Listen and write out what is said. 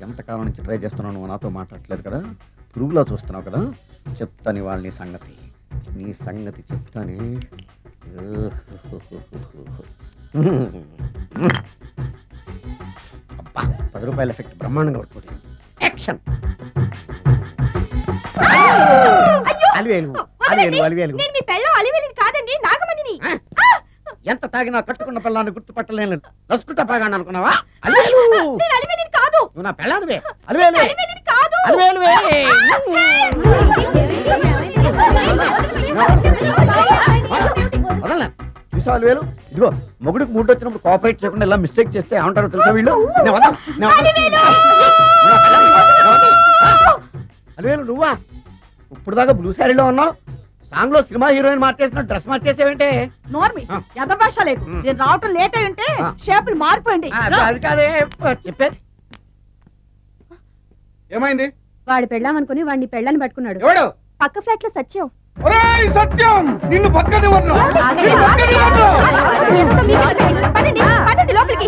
ఎంతకాలం నుంచి ట్రై చేస్తున్నావు, నువ్వు నాతో మాట్లాడట్లేదు కదా, పురుగులో చూస్తున్నావు కదా, చెప్తాను ఇవాళ నీ సంగతి చెప్తానే. అబ్బా, 10 రూపాయల ఎఫెక్ట్ బ్రహ్మాండంగా పడుతుంది. యాక్షన్. ఎంత తాగినా కట్టుకున్న పిల్లాన్ని గుర్తుపట్టలేను నసుకుంటా పాగాను అనుకున్నావా? నువ్వు నా పిల్లానివే. చూసా అలివేలు, ఇదిగో మొగుడికి మూడు వచ్చినప్పుడు కోఆపరేట్ చేయకుండా ఇలా మిస్టేక్ చేస్తే ఏమంటారో తెలుసా వీళ్ళు? అలివేలు నువ్వా? ఇప్పుడు దాకా బ్లూ శారీలో ఉన్నావు, సాంగ్ లో సినిమా హీరోయిన్ మార్చేసిన డ్రెస్ మార్చేసేవంటే? నోర్మి భాష లేదు, నేను రావటం లేట్ అయి ఉంటే షేపులు మారిపోయింది. అది కాదే చెప్పేది. ఏమైంది? వాడి పెళ్ళామనుకుని వాడిని పెళ్ళని పట్టుకున్నాడు. ఎవడు? పక్క ఫ్లాట్ లో సత్యం. సత్యం నిన్ను పక్కనే లోపలికి